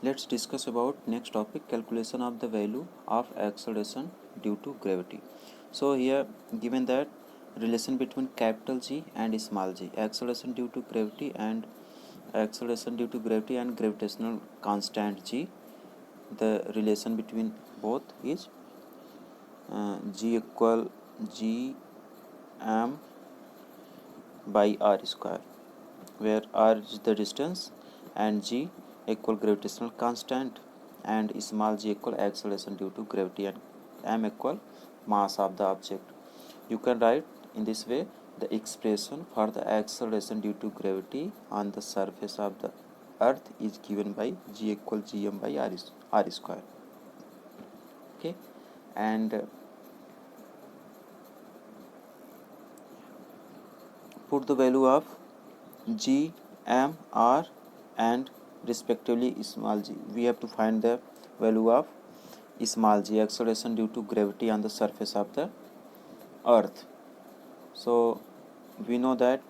Let's discuss about next topic, calculation of the value of acceleration due to gravity. So here given that relation between capital G and small g, acceleration due to gravity and gravitational constant G, the relation between both is G equal G m by r square, where r is the distance and G equal gravitational constant and small g equal acceleration due to gravity and m equal mass of the object. You can write in this way the expression for the acceleration due to gravity on the surface of the earth is given by G equal Gm by r square. Okay, and put the value of G, m, r and respectively small g. We have to find the value of small g, acceleration due to gravity on the surface of the earth. So we know that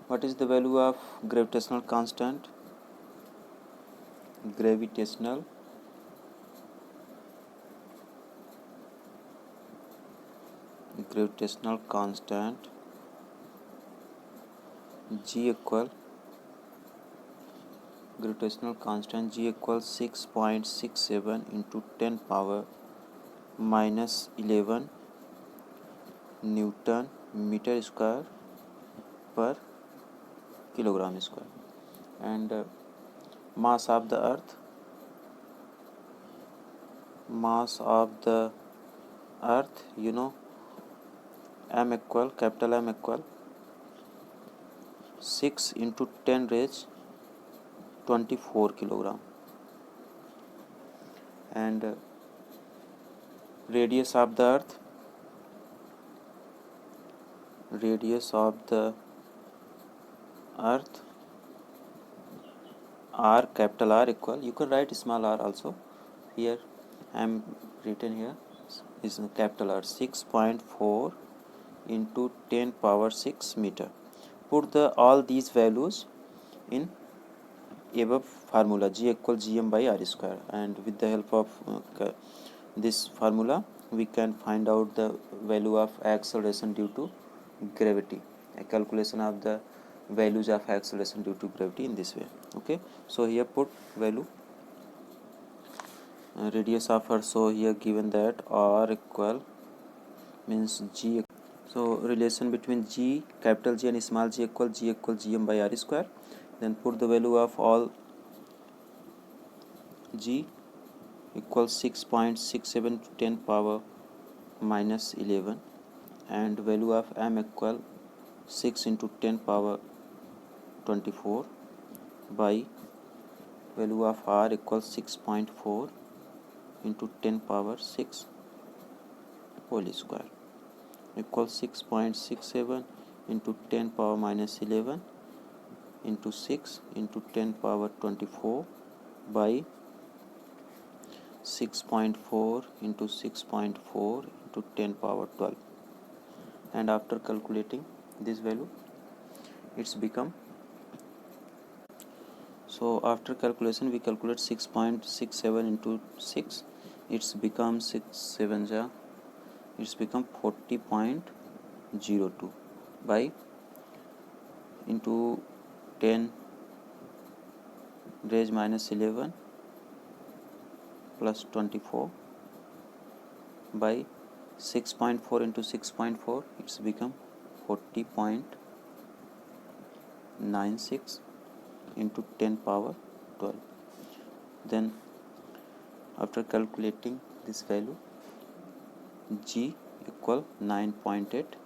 what is the value of gravitational constant? Gravitational constant G equal 6.67 into 10 power minus 11 Newton meter square per kilogram square, and mass of the earth you know, capital M equal 6 into 10 raised 24 kilogram, and radius of the earth r, capital R equal, you can write small r also, here I am written here is capital R, 6.4 into 10 power 6 meter. Put all these values in above formula, G equal Gm by r square, and with the help of this formula we can find out the value of acceleration due to gravity, a calculation of the values of acceleration due to gravity in this way. Okay, so here put value radius of earth, so here given that r equal means G, so relation between G, capital G and small g equal Gm by r square. Then put the value of all G equals 6.67 to 10 power minus 11, and value of M equal 6 into 10 power 24 by value of R equals 6.4 into 10 power 6 whole square equals 6.67 into 10 power minus 11 into 6 into 10 power 24 by 6.4 into 6.4 into 10 power 12, and after calculating this value it's become, so after calculation we calculate 6.67 into 6, it's become 6 7 ja, it's become 40.02 by into 10 raised minus 11 plus 24 by 6.4 into 6.4, it's become 40.96 into 10 power 12. Then after calculating this value, G equal 9.8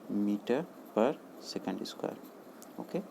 meter per second square. Okay.